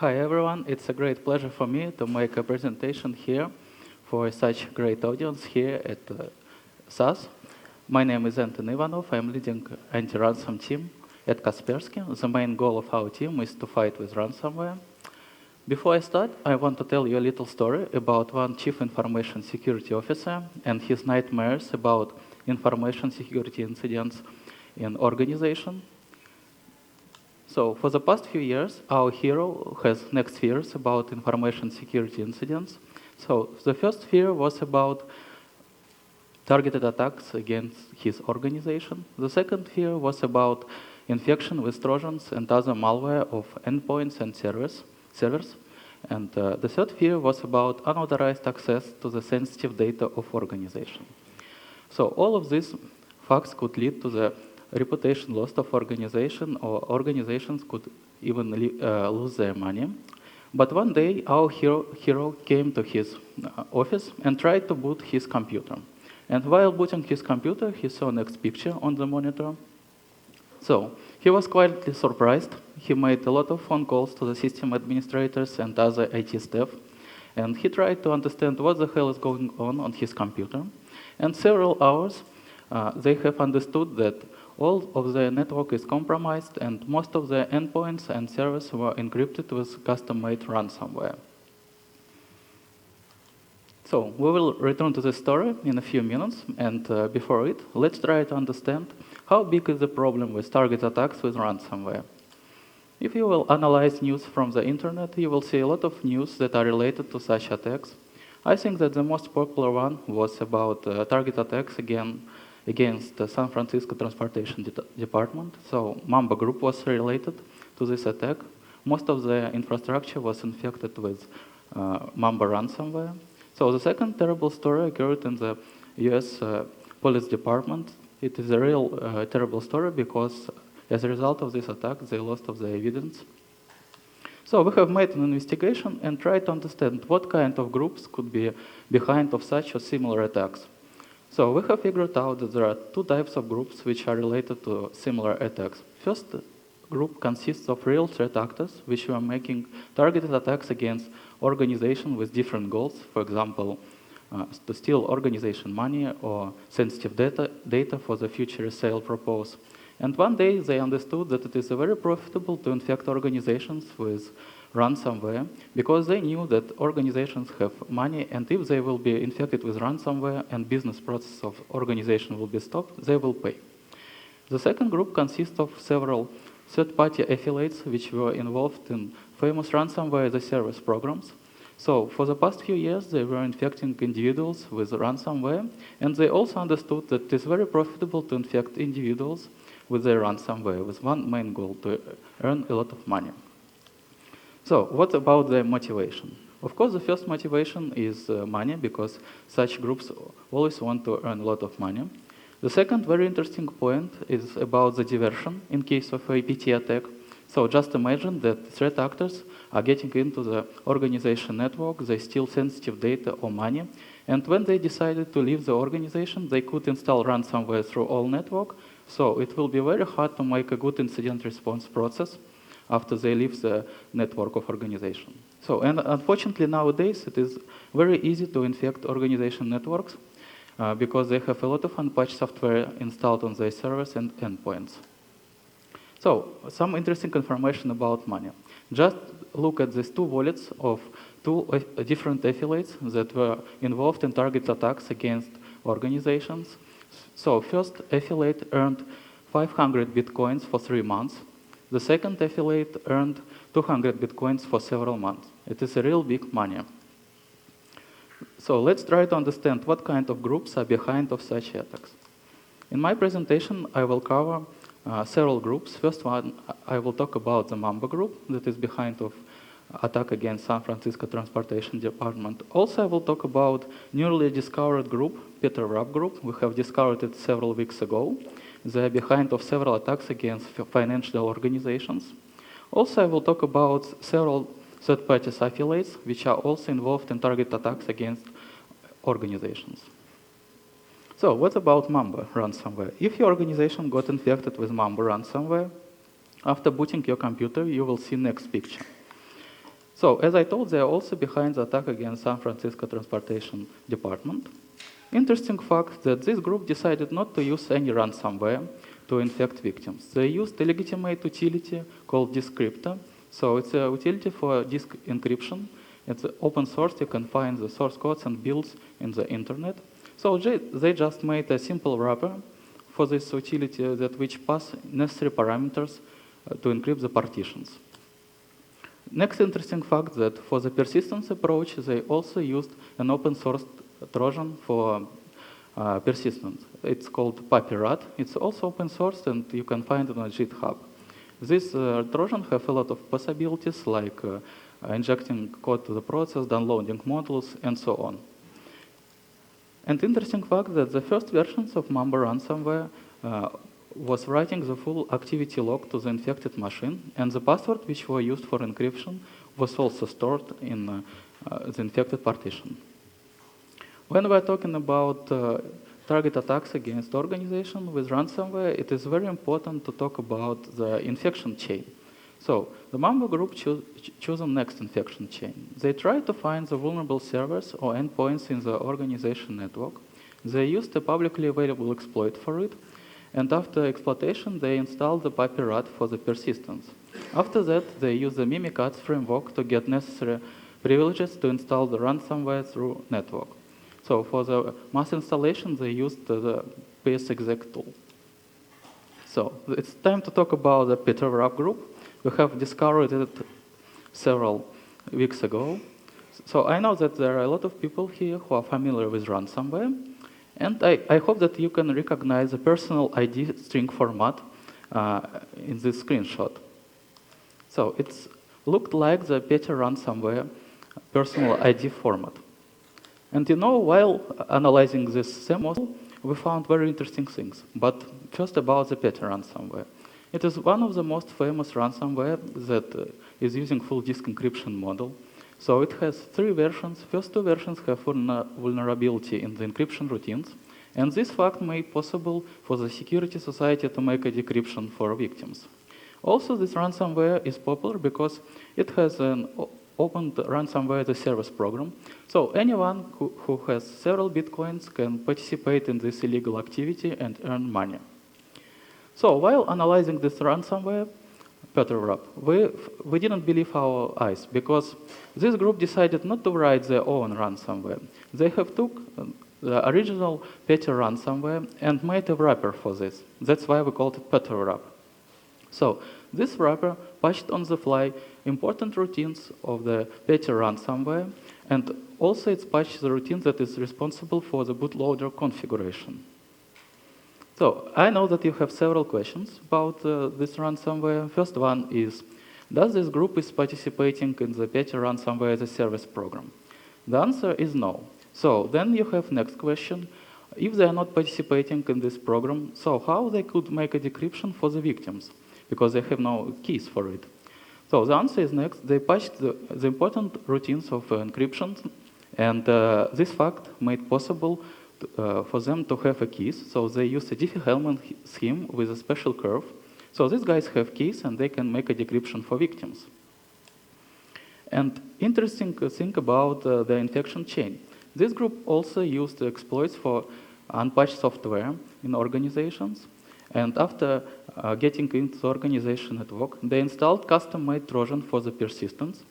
Hi everyone, it's a great pleasure for me to make a presentation here for such great audience here at SAS. My name is Anton Ivanov. I'm leading anti-ransom team at Kaspersky. The main goal of our team is to fight with ransomware. Before I start, I want to tell you a little story about one chief information security officer and his nightmares about information security incidents in organization. So for the past few years, our hero has next fears about information security incidents. So the first fear was about targeted attacks against his organization. The second fear was about infection with Trojans and other malware of endpoints and servers. And the third fear was about unauthorized access to the sensitive data of organization. So all of these facts could lead to the reputation loss of organization, or organizations could even lose their money. But one day, our hero came to his office and tried to boot his computer. And while booting his computer, he saw next picture on the monitor. So he was quietly surprised. He made a lot of phone calls to the system administrators and other IT staff. And he tried to understand what the hell is going on his computer. And several hours, they have understood that all of the network is compromised and most of the endpoints and servers were encrypted with custom-made ransomware. So we will return to the story in a few minutes, and before it, let's try to understand how big is the problem with target attacks with ransomware. If you will analyze news from the internet, you will see a lot of news that are related to such attacks. I think that the most popular one was about target attacks against the San Francisco Transportation Department. So Mamba group was related to this attack. Most of the infrastructure was infected with Mamba ransomware. So the second terrible story occurred in the US Police Department. It is a real terrible story because as a result of this attack, they lost of the evidence. So we have made an investigation and tried to understand what kind of groups could be behind of such or similar attacks. So we have figured out that there are two types of groups which are related to similar attacks. First group consists of real threat actors which are making targeted attacks against organizations with different goals, for example, to steal organization money or sensitive data for the future sale proposal. And one day they understood that it is very profitable to infect organizations with ransomware because they knew that organizations have money, and if they will be infected with ransomware and business process of organization will be stopped, they will pay. The second group consists of several third-party affiliates which were involved in famous ransomware as a service programs. So for the past few years, they were infecting individuals with ransomware, and they also understood that it is very profitable to infect individuals with their ransomware, with one main goal, to earn a lot of money. So what about the motivation? Of course, the first motivation is money, because such groups always want to earn a lot of money. The second very interesting point is about the diversion in case of APT attack. So just imagine that threat actors are getting into the organization network, they steal sensitive data or money, and when they decided to leave the organization, they could install ransomware through all network, so it will be very hard to make a good incident response process after they leave the network of organization. So, and unfortunately nowadays it is very easy to infect organization networks because they have a lot of unpatched software installed on their servers and endpoints. So, some interesting information about money. Just look at these two wallets of two different affiliates that were involved in target attacks against organizations. So, first affiliate earned 500 bitcoins for 3 months. The second affiliate earned 200 bitcoins for several months. It is a real big money. So let's try to understand what kind of groups are behind of such attacks. In my presentation, I will cover several groups. First one, I will talk about the Mamba group that is behind of attack against San Francisco Transportation Department. Also, I will talk about newly discovered group, PetrWrap group. We have discovered it several weeks ago. They are behind of several attacks against financial organizations. Also, I will talk about several third-party affiliates which are also involved in target attacks against organizations. So what about Mamba ransomware? If your organization got infected with Mamba ransomware, after booting your computer, you will see next picture. So, as I told, they are also behind the attack against San Francisco Transportation Department. Interesting fact that this group decided not to use any ransomware to infect victims. They used a legitimate utility called decryption. So it's a utility for disk encryption. It's open source. You can find the source codes and builds in the internet. So they just made a simple wrapper for this utility that which pass necessary parameters to encrypt the partitions. Next interesting fact that for the persistence approach, they also used an open source Trojan for persistence. It's called PetrWrap. It's also open source and you can find it on GitHub. This Trojan have a lot of possibilities like injecting code to the process, downloading modules, and so on. And interesting fact that the first versions of Mamba ransomware was writing the full activity log to the infected machine, and the password which were used for encryption was also stored in the infected partition. When we're talking about target attacks against organizations with ransomware, it is very important to talk about the infection chain. So the Mamba group chose the next infection chain. They tried to find the vulnerable servers or endpoints in the organization network. They used a publicly available exploit for it, and after exploitation, they installed the PetrWrap for the persistence. After that, they used the Mimikatz framework to get necessary privileges to install the ransomware through network. So for the mass installation, they used the PSExec tool. So it's time to talk about the PetrWrap group. We have discovered it several weeks ago. So I know that there are a lot of people here who are familiar with ransomware. And I hope that you can recognize the personal ID string format in this screenshot. So it's looked like the Petya ransomware personal ID format. And you know, while analyzing this same model, we found very interesting things. But first about the Petya ransomware. It is one of the most famous ransomware that is using full disk encryption model. So it has 3 versions. First 2 versions have vulnerability in the encryption routines. And this fact made possible for the security society to make a decryption for victims. Also, this ransomware is popular because it has an open ransomware as a service program. So anyone who has several bitcoins can participate in this illegal activity and earn money. So while analyzing this ransomware, PetrWrap, we didn't believe our eyes because this group decided not to write their own ransomware. They have took the original Petya ransomware and made a wrapper for this. That's why we called it PetrWrap. So this wrapper patched on the fly important routines of the Petya ransomware, and also it's patched the routine that is responsible for the bootloader configuration. So I know that you have several questions about this ransomware. First one is, does this group is participating in the Petya ransomware as a service program? The answer is no. So then you have next question. If they are not participating in this program, so how they could make a decryption for the victims? Because they have no keys for it. So the answer is next. They patched the important routines of encryption, and this fact made possible for them to have a keys. So they use a Diffie-Hellman scheme with a special curve. So these guys have keys and they can make a decryption for victims. And interesting thing about the infection chain. This group also used exploits for unpatched software in organizations. And after getting into the organization network, they installed custom-made Trojan for the persistence.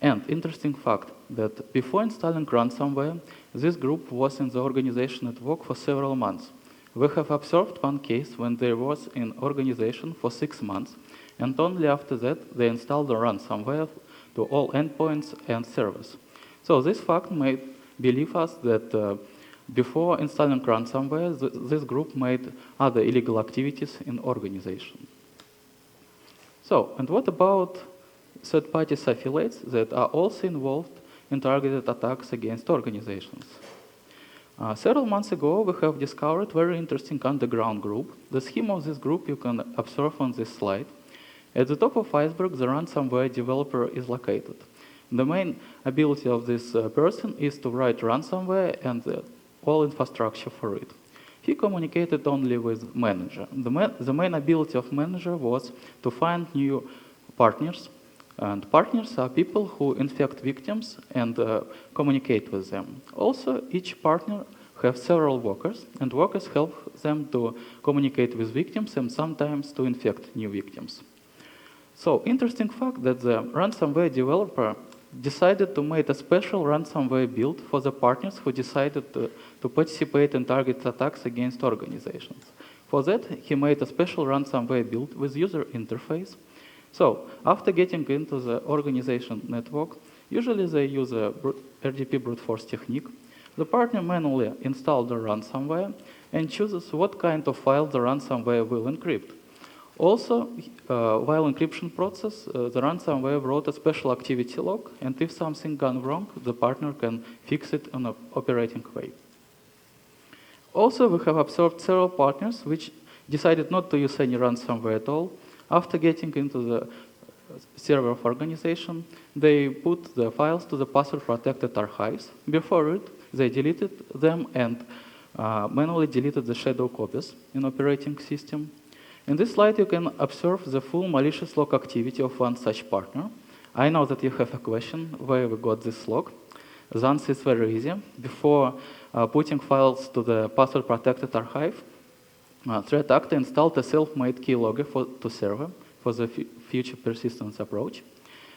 And interesting fact that before installing ransomware, this group was in the organization network for several months. We have observed one case when they was in organization for 6 months, and only after that they installed the ransomware to all endpoints and servers. So this fact made believe us that before installing ransomware, this group made other illegal activities in organization. So, and what about third-party affiliates that are also involved in targeted attacks against organizations? Several months ago, we have discovered very interesting underground group. The scheme of this group you can observe on this slide. At the top of iceberg, the ransomware developer is located. The main ability of this person is to write ransomware and all infrastructure for it. He communicated only with manager. The main ability of manager was to find new partners And partners are people who infect victims and communicate with them. Also, each partner has several workers, and workers help them to communicate with victims and sometimes to infect new victims. So, interesting fact that the ransomware developer decided to make a special ransomware build for the partners who decided to participate in target attacks against organizations. For that, he made a special ransomware build with user interface. So, after getting into the organization network, usually they use a RDP brute force technique. The partner manually installs the ransomware and chooses what kind of file the ransomware will encrypt. Also, while encryption process, the ransomware wrote a special activity log, and if something gone wrong, the partner can fix it in an operating way. Also, we have observed several partners which decided not to use any ransomware at all. After getting into the server of organization, they put the files to the password-protected archives. Before it, they deleted them and manually deleted the shadow copies in operating system. In this slide, you can observe the full malicious log activity of one such partner. I know that you have a question where we got this log. The answer is very easy. Before putting files to the password-protected archive, threat actor installed a self-made keylogger to server for the future persistence approach.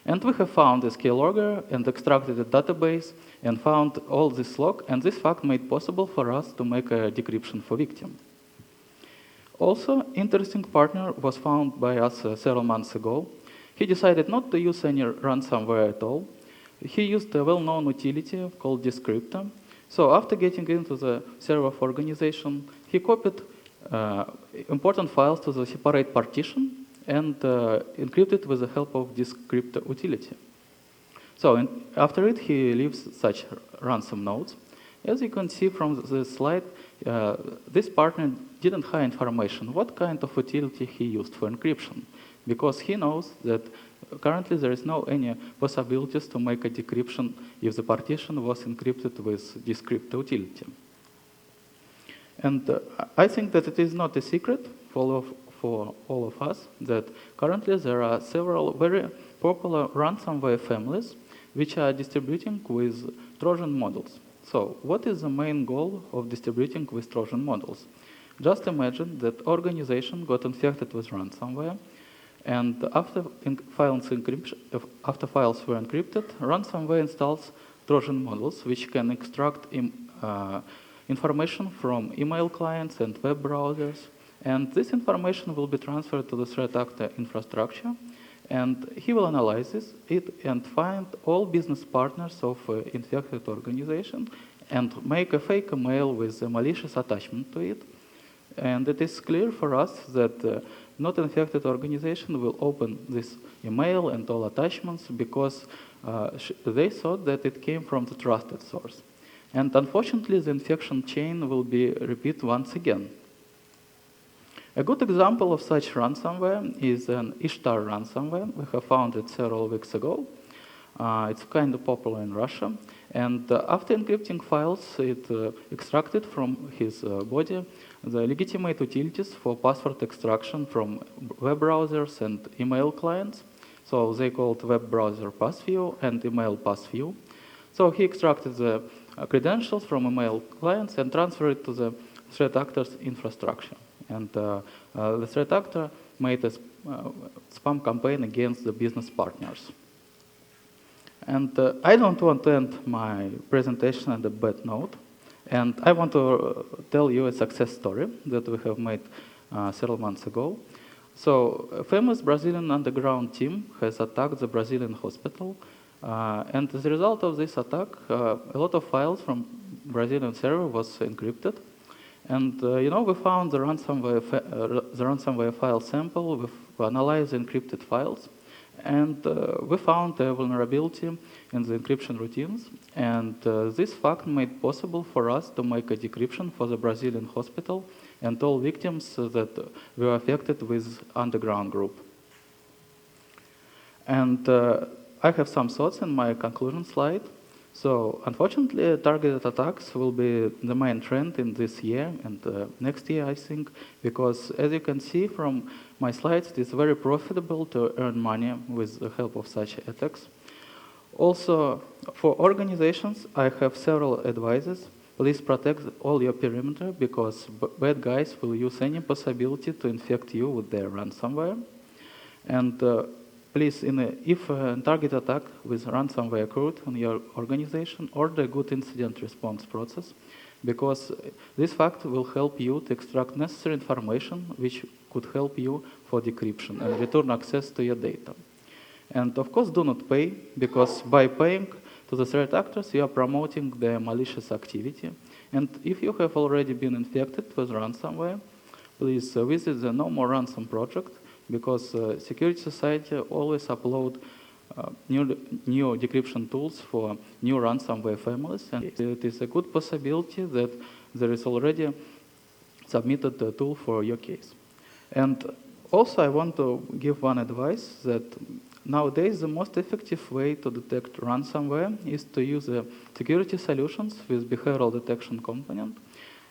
And we have found this keylogger and extracted a database and found all this log, and this fact made possible for us to make a decryption for victim. Also, interesting partner was found by us several months ago. He decided not to use any ransomware at all. He used a well-known utility called decryption. So after getting into the server of organization, he copied important files to the separate partition and encrypted with the help of decrypt utility. So after it, he leaves such ransom nodes. As you can see from the slide, this partner didn't hide information what kind of utility he used for encryption, because he knows that currently there is no any possibilities to make a decryption if the partition was encrypted with decrypt utility. And I think that it is not a secret for all of us that currently there are several very popular ransomware families which are distributing with Trojan models. So what is the main goal of distributing with Trojan models? Just imagine that organization got infected with ransomware, and after files were encrypted, ransomware installs Trojan models which can extract information from email clients and web browsers, and this information will be transferred to the threat actor infrastructure, and he will analyze it and find all business partners of infected organization and make a fake email with a malicious attachment to it. And it is clear for us that not infected organization will open this email and all attachments because they thought that it came from the trusted source. And unfortunately, the infection chain will be repeated once again. A good example of such ransomware is an Ishtar ransomware. We have found it several weeks ago. It's kind of popular in Russia. And after encrypting files, it extracted from his body the legitimate utilities for password extraction from web browsers and email clients. So they called web browser passview and email passview. So he extracted the credentials from email clients and transferred it to the threat actor's infrastructure. And the threat actor made a spam campaign against the business partners. And I don't want to end my presentation on a bad note. And I want to tell you a success story that we have made several months ago. So a famous Brazilian underground team has attacked the Brazilian hospital. And as a result of this attack, a lot of files from Brazilian server was encrypted. And we found the ransomware file sample. We analyzed the encrypted files, and we found a vulnerability in the encryption routines. And this fact made possible for us to make a decryption for the Brazilian hospital and all victims that were affected with underground group. And I have some thoughts in my conclusion slide. So unfortunately, targeted attacks will be the main trend in this year and next year, I think, because as you can see from my slides, it is very profitable to earn money with the help of such attacks. Also, for organizations, I have several advices. Please protect all your perimeter because bad guys will use any possibility to infect you with their ransomware. And please, if a target attack with ransomware occurred in your organization, order a good incident response process because this fact will help you to extract necessary information which could help you for decryption and return access to your data. And of course, do not pay, because by paying to the threat actors, you are promoting their malicious activity. And if you have already been infected with ransomware, please visit the No More Ransom project, because Security Society always upload new decryption tools for new ransomware families. And it is a good possibility that there is already submitted a tool for your case. And also, I want to give one advice that nowadays, the most effective way to detect ransomware is to use security solutions with behavioral detection component.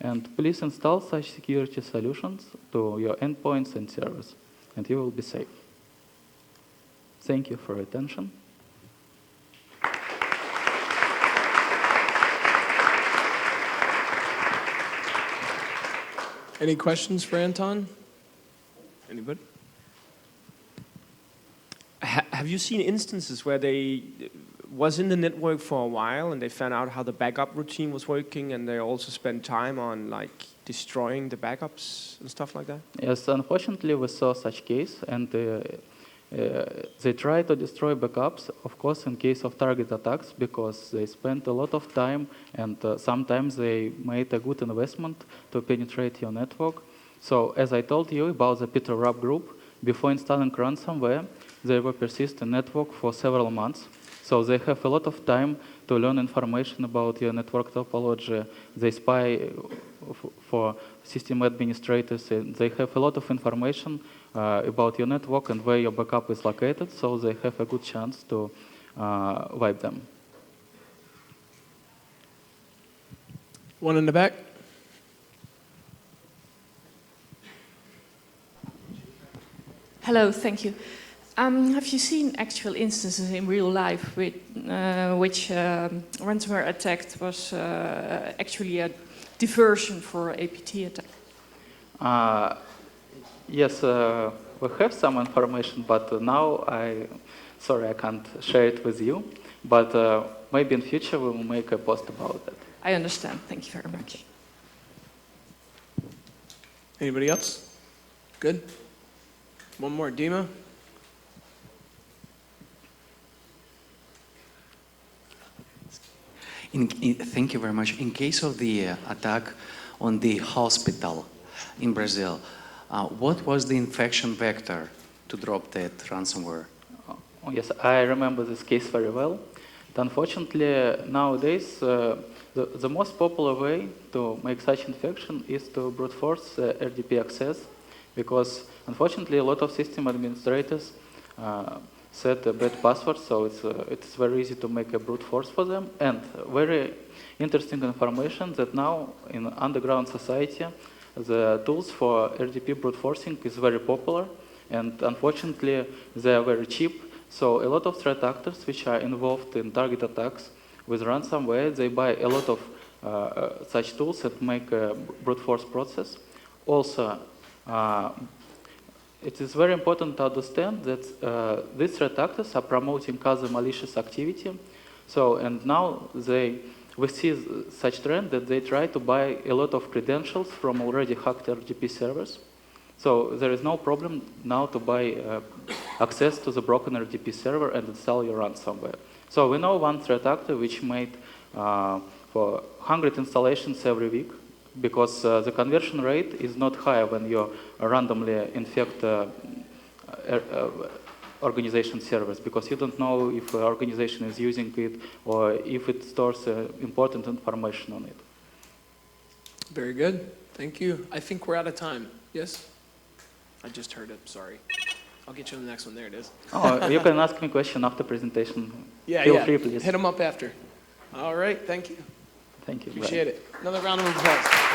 And please install such security solutions to your endpoints and servers, and you will be safe. Thank you for your attention. Any questions for Anton? Anybody? Have you seen instances where they was in the network for a while and they found out how the backup routine was working and they also spent time on like destroying the backups and stuff like that? Yes, unfortunately we saw such case, and they try to destroy backups, of course, in case of target attacks, because they spent a lot of time and sometimes they made a good investment to penetrate your network. So as I told you about the PetrWrap group, before installing ransomware, they will persist in network for several months. So they have a lot of time to learn information about your network topology. They spy for system administrators, and they have a lot of information about your network and where your backup is located, so they have a good chance to wipe them. One in the back. Hello, thank you. Have you seen actual instances in real life with which ransomware attack was actually a diversion for APT attack? Yes, we have some information, but now sorry, I can't share it with you. But maybe in future we will make a post about that. I understand. Thank you very much. Anybody else? Good. One more, Dima. Thank you very much. In case of the attack on the hospital in Brazil, what was the infection vector to drop that ransomware? Oh, yes, I remember this case very well. Unfortunately, nowadays, the most popular way to make such infection is to brute force RDP access, because unfortunately a lot of system administrators set a bad password, so it's very easy to make a brute force for them. And very interesting information that now in underground society, the tools for RDP brute forcing is very popular, and unfortunately they are very cheap. So a lot of threat actors which are involved in target attacks with ransomware, they buy a lot of such tools that make a brute force process. Also, it is very important to understand that these threat actors are promoting other malicious activity. So, and now we see such trend that they try to buy a lot of credentials from already hacked RDP servers. So there is no problem now to buy access to the broken RDP server and install your ransomware. So we know one threat actor which made for 100 installations every week, because the conversion rate is not high when you randomly infect organization servers, because you don't know if the organization is using it or if it stores important information on it. Very good. Thank you. I think we're out of time. Yes? I just heard it. Sorry. I'll get you on the next one. There it is. Oh, you can ask me a question after presentation. Yeah, Feel free, please. Hit them up after. All right. Thank you. Thank you. Appreciate it. Another round of applause.